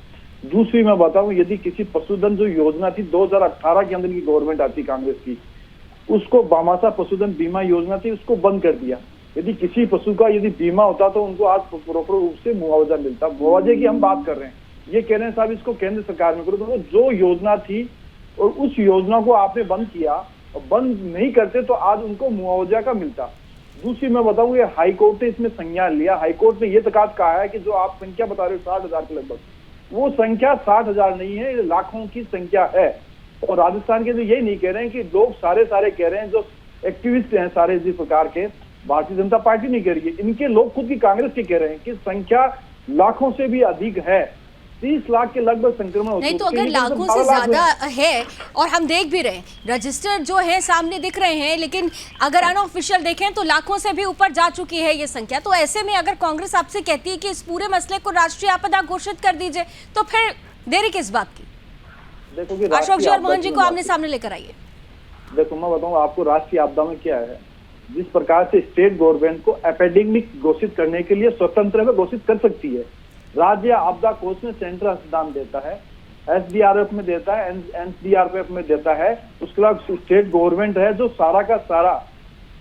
दूसरी मैं बताऊं, यदि किसी पशुधन जो योजना थी 2018 के अंदर की गवर्नमेंट आती कांग्रेस की, उसको बामासा पशुधन बीमा योजना थी, उसको बंद कर दिया। यदि किसी पशु का यदि बीमा होता तो उनको आज प्रॉपर रूप से मुआवजा मिलता। मुआवजे की हम बात कर रहे हैं, ये कह रहे हैं साहब इसको केंद्र सरकार में करो। तो जो योजना थी और उस योजना को आपने बंद किया, और बंद नहीं करते तो आज उनको मुआवजा का मिलता। दूसरी मैं बताऊं, ये हाईकोर्ट ने इसमें संज्ञान लिया। हाईकोर्ट ने ये तक कहा है कि जो आप संख्या बता रहे हो 60,000 के लगभग, वो संख्या 60,000 नहीं है, ये लाखों की संख्या है। और राजस्थान के लिए यही नहीं कह रहे हैं कि लोग सारे कह रहे हैं, जो एक्टिविस्ट हैं सारे जिस प्रकार के, भारतीय जनता पार्टी नहीं कह रही है, इनके लोग खुद की कांग्रेस के कह रहे हैं कि संख्या लाखों से भी अधिक है। 30 लाख के लगभग संक्रमण हो नहीं तो चुके हैं। अगर लाखों से ज्यादा है, और हम देख भी रहे हैं रजिस्टर्ड जो है सामने दिख रहे हैं, लेकिन अगर अनऑफिशियल देखें तो लाखों से भी ऊपर जा चुकी है ये संख्या। तो ऐसे में अगर कांग्रेस आपसे कहती है कि इस पूरे मसले को राष्ट्रीय आपदा घोषित कर दीजिए, तो फिर देरी किस बात की? देखो कि अशोक जी राष्ट्रीय और मोहन आपदा जी की को बात आमने सामने लेकर आइए। देखो मैं बताऊं आपको राष्ट्रीय आपदा में क्या है। जिस प्रकार से स्टेट गवर्नमेंट को एपिडेमिक घोषित करने के लिए स्वतंत्र में घोषित कर सकती है, राज्य आपदा कोष में सेंट्रल अनुदान देता है, एसडीआरएफ में देता है, एनडीआरएफ में देता है। उसके बाद स्टेट गवर्नमेंट है जो सारा का सारा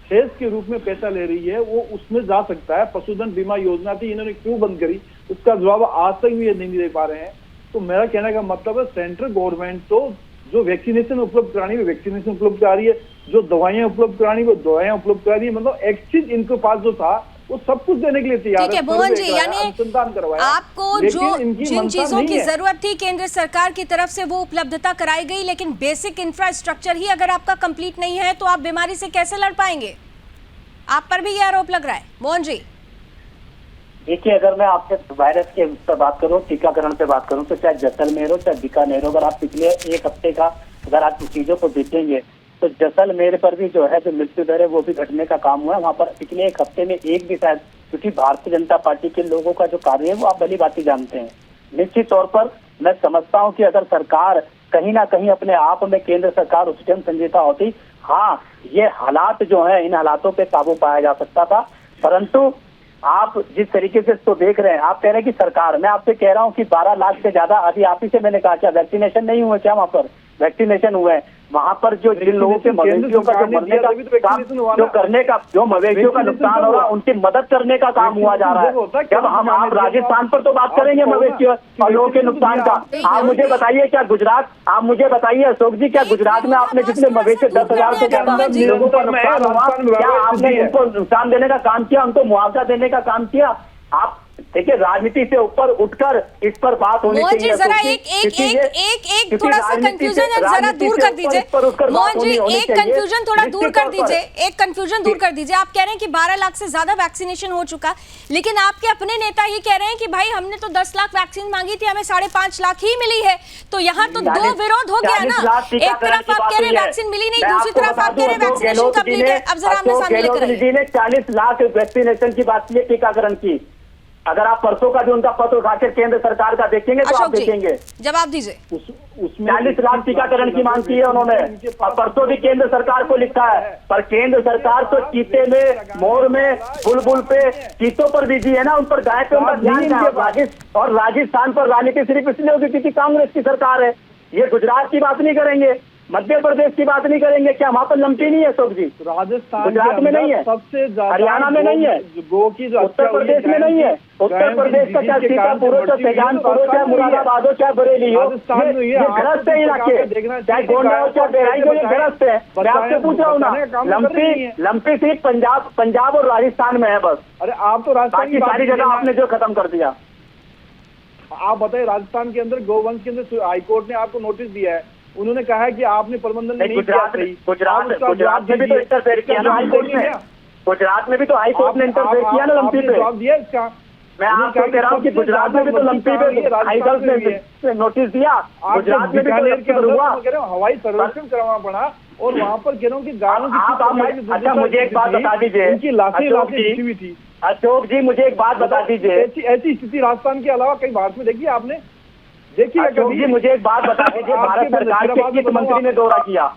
सेस के रूप में पैसा ले रही है, वो उसमें जा सकता है। पशुधन बीमा योजना थी, इन्होंने क्यों बंद करी, उसका जवाब आज तक भी ये नहीं दे पा रहे हैं। तो मेरा कहने का मतलब है सेंट्रल गवर्नमेंट तो जो वैक्सीनेशन उपलब्ध करानी है वैक्सीनेशन उपलब्ध करा रही है, जो दवाइयां उपलब्ध करानी वो दवाइयां उपलब्ध करा रही है। मतलब एक्सचेंज इनके पास जो था वो सब कुछ देने के लिए तैयार ठीक है मोहन जी, यानी अनुसंधान करवाया, आपको लेकिन जो इनकी जिन मंशा चीजों नहीं की है। जरूरत थी केंद्र सरकार की तरफ से वो उपलब्धता कराई गई, लेकिन बेसिक इंफ्रास्ट्रक्चर ही अगर आपका कंप्लीट नहीं है तो आप बीमारी से कैसे लड़ पाएंगे? आप पर भी ये आरोप लग रहा है मोहन जी। देखिए, अगर मैं आपसे वायरस के उस पर बात करूं, टीकाकरण पे बात करूं, तो चाहे जैसलमेर हो चाहे बीकानेर हो, अगर आप पिछले एक हफ्ते का अगर आप चीजों को देखेंगे तो जैसलमेर पर भी जो है जो मृत्यु दर है वो भी घटने का काम हुआ है। वहाँ पर पिछले एक हफ्ते में एक भी शायद, क्योंकि भारतीय जनता पार्टी के लोगों का जो कार्य है वो आप भली बात जानते हैं। निश्चित तौर पर मैं समझता हूँ कि अगर सरकार कहीं ना कहीं अपने आप में केंद्र सरकार उस टाइम संजीदा होती, हाँ ये हालात जो है इन हालातों पे काबू पाया जा सकता था। परंतु आप जिस तरीके से इसको देख रहे हैं, आप कह रहे हैं कि सरकार, मैं आपसे कह रहा हूँ कि 12 लाख से ज्यादा अभी आप ही से मैंने कहा क्या वैक्सीनेशन नहीं हुए, क्या वहाँ पर वैक्सीनेशन हुए हैं? वहाँ पर जो जिन लोगों के मवेशियों का जो मरने का काम जो करने का जो मवेशियों का नुकसान हो रहा है उनकी मदद करने का काम हुआ जा रहा है। जब हम आप राजस्थान पर तो बात करेंगे मवेशियों और लोगों के नुकसान का, आप मुझे बताइए क्या गुजरात, आप मुझे बताइए अशोक जी, क्या गुजरात में आपने जितने मवेशी 10,000 से ज्यादा लोगों का नुकसान हुआ, क्या आपने उनको नुकसान देने का काम किया, उनको मुआवजा देने का काम किया? आप देखिए राजनीति से ऊपर उठकर इस पर बात होनी मोहन जी चाहिए। जरा एक थोड़ा सा कंफ्यूजन जरा दूर कर दीजिए। मोहन जी एक कंफ्यूजन थोड़ा दूर कर दीजिए, एक कंफ्यूजन दूर कर दीजिए। आप कह रहे हैं कि 12 लाख से ज्यादा वैक्सीनेशन हो चुका, लेकिन आपके अपने नेता ही कह रहे हैं कि भाई हमने तो 10 लाख वैक्सीन मांगी थी, हमें 5.5 लाख ही मिली है। तो यहाँ तो दो विरोध हो गया ना, एक तरफ आप कह रहे हैं वैक्सीन मिली नहीं, दूसरी तरफ आप कह रहे हैं वैक्सीनेशन कंप्लीट है। अब जरा आपने सामने लेकर आइए। 40 लाख वैक्सीनेशन की बात की है, टीकाकरण की। अगर आप परसों का जो उनका पत्र उठाकर केंद्र सरकार का देखेंगे तो आप देखेंगे जवाब दीजिए। उसमें 40 लाख टीकाकरण की मांग की है उन्होंने, और परसों भी केंद्र सरकार को लिखा है। पर केंद्र सरकार तो चीते में, मोर में, बुलबुल पे, चीतों पर बिजी है ना, उन पर गाय पे उनका ध्यान है। और राजस्थान पर राजनीति सिर्फ इसलिए होगी क्योंकि कांग्रेस की सरकार है। ये गुजरात की बात नहीं करेंगे, मध्य प्रदेश की बात नहीं करेंगे, क्या वहाँ पर लंपी नहीं है अशोक जी? राजस्थान गुजरात में नहीं है, सबसे ज्यादा हरियाणा में नहीं है, गो की जो उत्तर प्रदेश में नहीं है। उत्तर प्रदेश का चाहे सीतापुर हो, चाहे शाहजहांपुर हो, चाहे मुरादाबाद हो, चाहे बरेली हो, ये ग्रस्त है इलाके, चाहे गोंडा हो चाहे बहराइच हो, ये ग्रस्त है। मैं आपसे पूछ रहा हूँ ना, लंपी सिर्फ पंजाब और राजस्थान में है बस। अरे आप तो राजस्थान की सारी जगह आपने जो खत्म कर दिया। आप बताइए राजस्थान के अंदर गोवंश के अंदर हाईकोर्ट ने आपको नोटिस दिया है, उन्होंने कहा है कि आपने प्रबंधन नहीं किया। गुजरात में भी तो इंटरफेयर किया ना हाईकोर्ट में, गुजरात में भी तो हाईकोर्ट ने इंटरफेयर किया ना लंपी पे। जवाब दिया इसका? मैं आपको कह रहा हूँ कि गुजरात में भी तो लंपी पे हाईकोर्ट ने नोटिस दिया, गुजरात में भी हुआ, हवाई सर्वेक्षण करवाना पड़ा। और वहाँ पर कह रहा हूँ कि अच्छा मुझे एक बात बता दीजिए, उनकी लाशें हुई थी। अशोक जी मुझे एक बात बता दीजिए, ऐसी स्थिति राजस्थान के अलावा कई भारत में देखी आपने? देखिए अशोक जी मुझे एक बात बता दीजिए, भारत सरकार के किस मंत्री ने दौरा किया?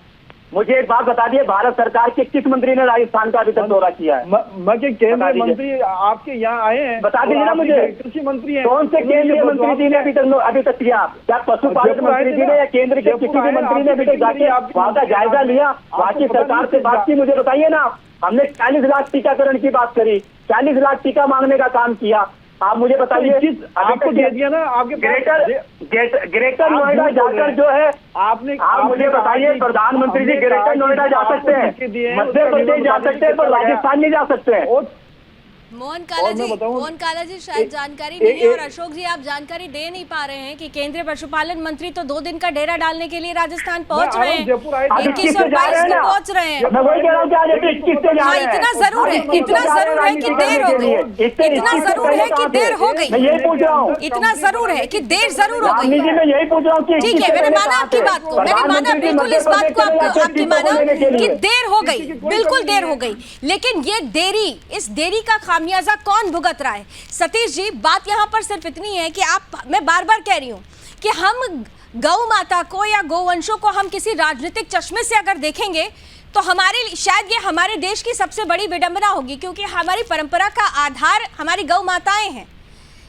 मुझे एक बात बता दिए, भारत सरकार के किस मंत्री ने राजस्थान का अभी तक दौरा किया है? मैं केंद्रीय मंत्री आपके यहाँ आए हैं, बता दीजिए ना मुझे, कृषि मंत्री हैं। कौन से केंद्रीय मंत्री जी ने अभी तक किया? क्या पशुपालन मंत्री जी ने या केंद्र के किसी भी मंत्री ने अभी तक जाके वहाँ का जायजा लिया, वहाँ की सरकार से बात की? मुझे बताइए ना। हमने 40 लाख टीकाकरण की बात करी, 40 लाख टीका मांगने का काम किया। आप मुझे बताइए, आपको दे दिया ना आपके ग्रेटर नोएडा जाकर जो है आपने, आप मुझे बताइए प्रधानमंत्री जी ग्रेटर नोएडा जा सकते हैं, मध्य प्रदेश जा सकते हैं, पर राजस्थान नहीं जा सकते हैं। मोहन और मैं बताऊं, मोहन काला जी शायद जानकारी नहीं है, और अशोक जी आप जानकारी दे नहीं पा रहे हैं कि केंद्रीय पशुपालन मंत्री तो 2 दिन का डेरा डालने के लिए राजस्थान पहुंच रहे हैं, 21 और 22 को पहुंच रहे हैं। मैं वही कह रहा हूं कि आज 21 से जा हाँ, रहे हैं। इतना जरूर है कि देर हो गई, इतना जरूर है कि देर हो गई, मैं यही पूछ रहा हूँ, इतना जरूर है कि देर जरूर हो रामनी गई। जी मैं यही पूछ रहा हूँ कि ठीक है, मैंने माना आपकी बात को, मैंने माना बिल्कुल इस बात को आपकी माना कि देर हो गई, बिल्कुल देर हो गई, लेकिन ये देरी, इस देरी का खामियाजा कौन भुगत रहा है? सतीश जी, बात यहाँ पर सिर्फ इतनी है कि मैं बार बार कह रही हूँ कि हम गौ माता को या गौवंशों को हम किसी राजनीतिक चश्मे से अगर देखेंगे तो शायद ये हमारे देश की सबसे बड़ी विडंबना होगी, क्योंकि हमारी परंपरा का आधार हमारी गौ माताएं हैं,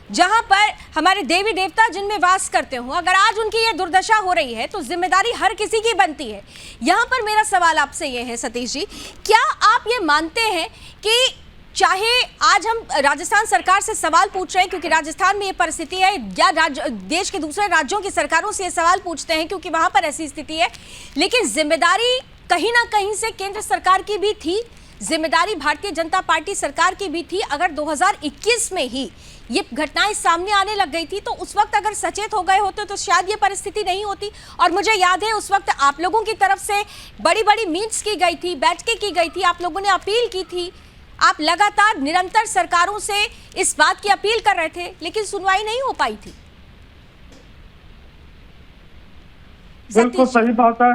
जहां पर हमारे देवी देवता जिनमें वास करते हो। अगर आज उनकी ये दुर्दशा हो रही है तो जिम्मेदारी हर किसी की बनती है। यहां पर मेरा सवाल आपसे ये है सतीश जी, क्या आप ये मानते हैं कि चाहे आज हम राजस्थान सरकार से सवाल पूछ रहे हैं क्योंकि राजस्थान में ये परिस्थिति है, या देश के दूसरे राज्यों की सरकारों से ये सवाल पूछते हैं क्योंकि वहां पर ऐसी स्थिति है, लेकिन जिम्मेदारी कहीं ना कहीं से केंद्र सरकार की भी थी, जिम्मेदारी भारतीय जनता पार्टी सरकार की भी थी। अगर 2021 में ही ये घटनाएं सामने आने लग गई थी तो उस वक्त अगर सचेत हो गए होते तो शायद ये परिस्थिति नहीं होती। और मुझे याद है उस वक्त आप लोगों की तरफ से बड़ी बड़ी मीट्स की गई थी, बैठकें की गई थी, आप लोगों ने अपील की थी, आप लगातार निरंतर सरकारों से इस बात की अपील कर रहे थे, लेकिन सुनवाई नहीं हो पाई थी। बिल्कुल सही बात है।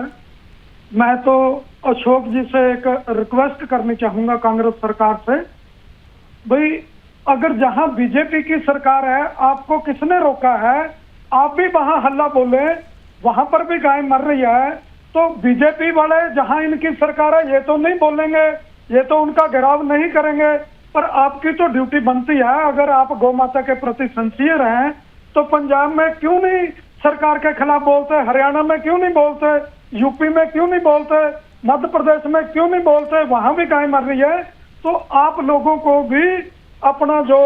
मैं तो अशोक जी से एक रिक्वेस्ट करनी चाहूंगा कांग्रेस सरकार से, भाई अगर जहां बीजेपी की सरकार है आपको किसने रोका है? आप भी वहां हल्ला बोले, वहां पर भी गाय मर रही है, तो बीजेपी वाले जहां इनकी सरकार है ये तो नहीं बोलेंगे, ये तो उनका घेराव नहीं करेंगे, पर आपकी तो ड्यूटी बनती है। अगर आप गौ माता के प्रति सिंसियर हैं तो पंजाब में क्यों नहीं सरकार के खिलाफ बोलते, हरियाणा में क्यों नहीं बोलते, यूपी में क्यों नहीं बोलते, मध्य प्रदेश में क्यों नहीं बोलते? वहां भी गाय मर रही है। तो आप लोगों को भी अपना जो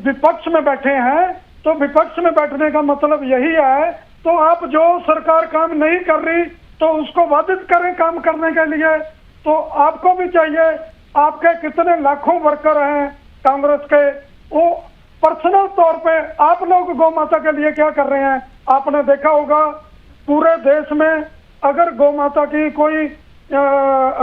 विपक्ष में बैठे हैं, तो विपक्ष में बैठने का मतलब यही है, तो आप जो सरकार काम नहीं कर रही तो उसको बाधित करें काम करने के लिए। तो आपको भी चाहिए, आपके कितने लाखों वर्कर हैं कांग्रेस के, वो पर्सनल तौर पे आप लोग गौ माता के लिए क्या कर रहे हैं? आपने देखा होगा पूरे देश में अगर गौ माता की कोई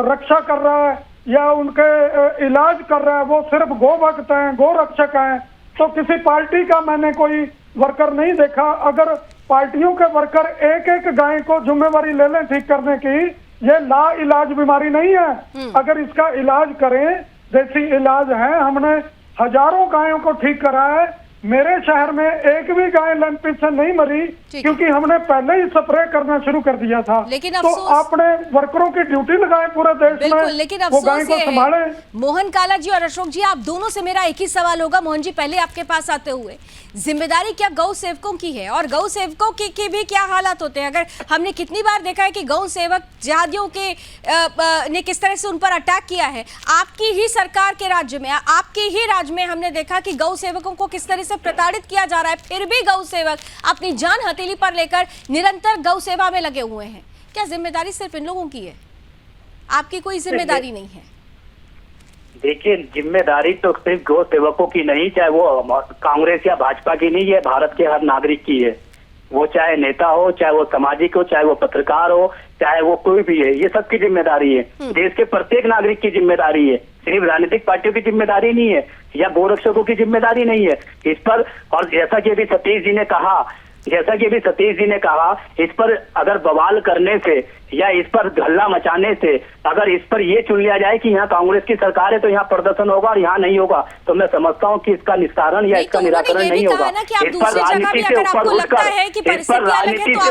रक्षा कर रहा है या उनके इलाज कर रहा है, वो सिर्फ गो भक्त हैं, गो रक्षक हैं, तो किसी पार्टी का मैंने कोई वर्कर नहीं देखा। अगर पार्टियों के वर्कर एक एक गाय को जिम्मेवारी ले लें ठीक करने की, ये ला इलाज बीमारी नहीं है। अगर इसका इलाज करें, देसी इलाज है, हमने हजारों गायों को ठीक करा है। मेरे शहर में एक भी गाय लंपी से नहीं मरी क्योंकि हमने पहले ही स्प्रे करना शुरू कर दिया था। लेकिन तो आपने वर्करों की ड्यूटी लगाए पूरे देश में, लेकिन वो गाय को संभाले। मोहन काला जी और अशोक जी, आप दोनों से मेरा एक ही सवाल होगा। मोहन जी, पहले आपके पास आते हुए, जिम्मेदारी क्या गौ सेवकों की है, और गौ सेवकों के भी क्या हालात होते हैं? अगर हमने कितनी बार देखा है कि गौ सेवक जिहादियों के ने किस तरह से उन पर अटैक किया है। आपकी ही सरकार के राज्य में, आपके ही राज्य में हमने देखा कि गौ सेवकों को किस तरह से प्रताड़ित किया जा रहा है, फिर भी गौ सेवक अपनी जान हथेली पर लेकर निरंतर गौ सेवा में लगे हुए हैं। क्या जिम्मेदारी सिर्फ इन लोगों की है? आपकी कोई जिम्मेदारी नहीं है? देखिए, जिम्मेदारी तो सिर्फ गौ सेवकों की नहीं, चाहे वो कांग्रेस या भाजपा की नहीं, ये भारत के हर नागरिक की है। वो चाहे नेता हो, चाहे वो सामाजिक हो, चाहे वो पत्रकार हो, चाहे वो कोई भी है, ये सबकी जिम्मेदारी है। देश के प्रत्येक नागरिक की जिम्मेदारी है, सिर्फ राजनीतिक पार्टियों की जिम्मेदारी नहीं है या गोरक्षकों की जिम्मेदारी नहीं है इस पर। और जैसा कि अभी सतीश जी ने कहा, इस पर अगर बवाल करने से या इस पर हल्ला मचाने से अगर इस पर ये चुन लिया जाए कि यहाँ कांग्रेस की सरकार है तो यहाँ प्रदर्शन होगा और यहाँ नहीं होगा, तो मैं समझता हूँ कि इसका निस्तारण या इसका निराकरण नहीं होगा। इस पर राजनीति से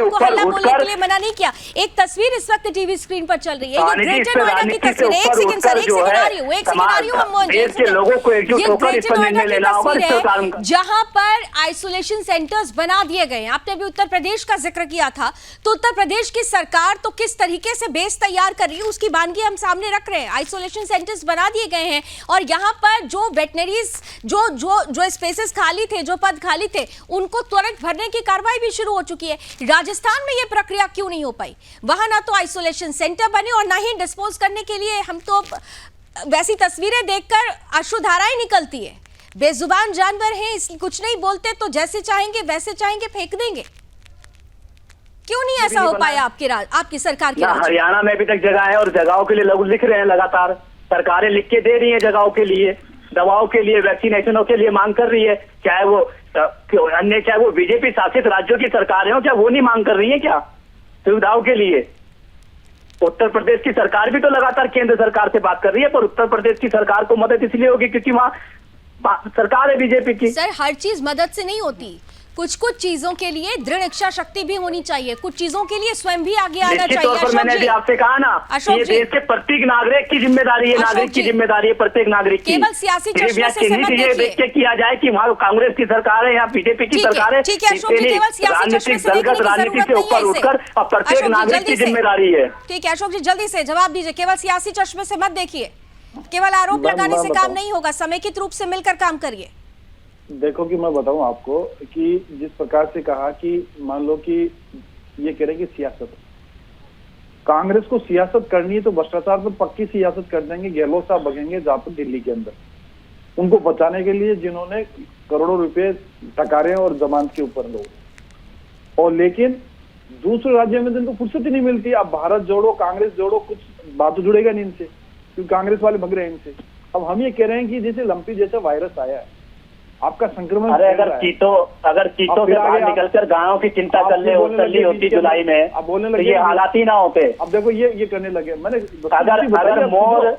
ऊपर उठकर, मना नहीं किया। एक तस्वीर इस वक्त टीवी स्क्रीन पर चल रही है, ये ग्रेटर नोएडा की तस्वीर है। एक सेकंड देश के लोगों को एकजुट होकर इस पर निर्णय लेना होगा। जहां पर आइसोलेशन सेंटर्स बना दिए गए हैं, आपने अभी उत्तर प्रदेश का जिक्र किया था, तो उत्तर प्रदेश की सरकार तो किस तरीके से बेस तैयार कर रही है उसकी वानगी हम सामने रख रहे हैं। आइसोलेशन सेंटर्स बना दिए गए हैं और यहाँ पर जो वेटनरीज जो स्पेसेस खाली थे, जो पद खाली थे, उनको त्वरित भरने की कार्रवाई भी शुरू हो चुकी है। राजस्थान में ये प्रक्रिया क्यों नहीं हो पाई? वहां ना तो आइसोलेशन सेंटर बने और ना ही डिस्पोज करने के लिए हम तो वैसी तस्वीरें देखकर अश्रुधाराएं निकलती है। बेजुबान जानवर हैं, इसलिए कुछ नहीं बोलते तो जैसे चाहेंगे वैसे चाहेंगे फेंक देंगे। क्यों नहीं ऐसा हो पाया आपकी सरकार के राज्य में? हरियाणा में अभी तक जगह है और जगहों के लिए लोग लिख रहे हैं लगातार। सरकारें लिख के दे रही है जगहों के लिए, दवाओं के लिए, वैक्सीनेशनों के लिए मांग कर रही है। चाहे वो बीजेपी शासित राज्यों की सरकारें हो, क्या वो नहीं मांग कर रही है क्या सुविधाओं के लिए? उत्तर प्रदेश की सरकार भी तो लगातार केंद्र सरकार से बात कर रही है, पर उत्तर प्रदेश की सरकार को मदद इसलिए होगी क्योंकि वहाँ सरकार है बीजेपी की। सर, हर चीज मदद से नहीं होती। कुछ चीजों के लिए दृढ़ इच्छा शक्ति भी होनी चाहिए, कुछ चीजों के लिए स्वयं भी आगे आना चाहिए। मैंने भी आपसे कहा ना, ये देश के प्रत्येक नागरिक की जिम्मेदारी है, नागरिक की जिम्मेदारी है, प्रत्येक नागरिक की। केवल सियासी चश्मे से मत देखिए। देख के किया जाए कि वहाँ कांग्रेस की सरकार है, यहाँ बीजेपी की सरकार है। ठीक है अशोक जी, केवल सियासी चश्मे से देखने की राजनीति से जरूरत ऊपर नहीं उठकर है। अब प्रत्येक नागरिक की जिम्मेदारी है। ठीक है अशोक जी, जल्दी से जवाब दीजिए। केवल सियासी चश्मे से मत देखिए, केवल आरोप लगाने से काम नहीं होगा, समेकित रूप से मिलकर काम करिए। देखो कि मैं बताऊं आपको कि जिस प्रकार से कहा कि मान लो कि ये कह रहे कि सियासत, कांग्रेस को सियासत करनी है तो भ्रष्टाचार पर पक्की सियासत कर देंगे। गहलोत साहब भगेंगे जहां पर दिल्ली के अंदर, उनको बचाने के लिए जिन्होंने करोड़ों रुपए टकारे और जमानत के ऊपर लोग, और लेकिन दूसरे राज्यों में तो इनको फुर्सत ही नहीं मिलती। अब भारत जोड़ो, कांग्रेस जोड़ो, कुछ बात तो जुड़ेगा नहीं इनसे, क्योंकि कांग्रेस वाले भग रहे हैं इनसे। अब हम ये कह रहे हैं कि जैसे लंपी जैसा वायरस आया है, आपका संक्रमण, अरे अगर चीतों से बाहर निकलकर गायों की चिंता कर ले होती जुलाई में, अब बोलने तो लगे ये हालात ही ना होते। अब देखो ये करने लगे। मैंने अगर मोर,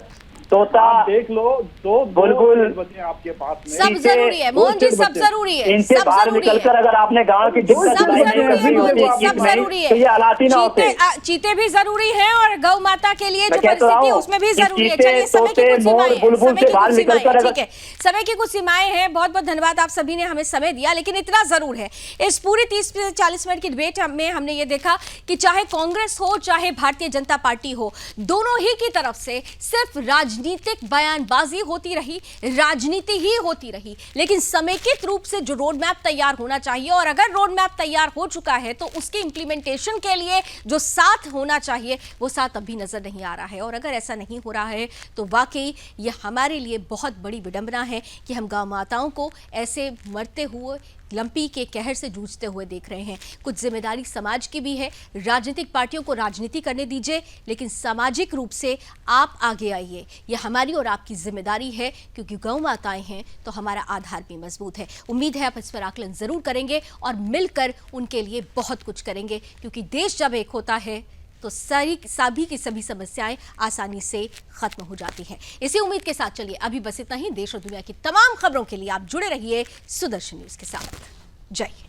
तोता, देख लो, दो बुलबुल बचे आपके पास में, सब जरूरी है मोहन जी, सब जरूरी है। इनसे बाहर निकलकर अगर आपने गांव की चिंता सब जरूरी है, तो ये हालात ही ना होते। चीते भी जरूरी हैं और गौ माता के लिए जो मैं कहता परिस्थिति है हूं उसमें भी कि जरूरी है। चीते, चलिए, समय की तोते, कुछ सीमाएं मोर, हैं, बुलबुल समय से की बाहर कुछ सीमाएं निकलकर हैं, अगर- ठीक है, समय की कुछ सीमाएं हैं। बहुत बहुत धन्यवाद, आप सभी ने हमें समय दिया। लेकिन इतना जरूर है, इस पूरी 30 से 40 मिनट की डिबेट में हमने ये देखा कि चाहे कांग्रेस हो चाहे भारतीय जनता पार्टी हो, दोनों ही की तरफ से सिर्फ राजनीतिक बयानबाजी होती रही, राजनीति ही होती रही। लेकिन समेकित रूप से जो रोड मैप तैयार होना चाहिए, और अगर रोड मैप तैयार हो चुका है तो उसके इंप्लीमेंटेशन के लिए जो साथ होना चाहिए वो साथ अभी नजर नहीं आ रहा है। और अगर ऐसा नहीं हो रहा है तो वाकई ये हमारे लिए बहुत बड़ी विडंबना है कि हम गांव माताओं को ऐसे मरते हुए, लंपी के कहर से जूझते हुए देख रहे हैं। कुछ जिम्मेदारी समाज की भी है। राजनीतिक पार्टियों को राजनीति करने दीजिए, लेकिन सामाजिक रूप से आप आगे आइए। यह हमारी और आपकी जिम्मेदारी है, क्योंकि गौ माताएं हैं तो हमारा आधार भी मजबूत है। उम्मीद है आप इस पर आकलन जरूर करेंगे और मिलकर उनके लिए बहुत कुछ करेंगे, क्योंकि देश जब एक होता है तो सभी की सभी समस्याएं आसानी से खत्म हो जाती हैं। इसी उम्मीद के साथ चलिए अभी बस इतना ही। देश और दुनिया की तमाम खबरों के लिए आप जुड़े रहिए सुदर्शन न्यूज के साथ। जय हिंद।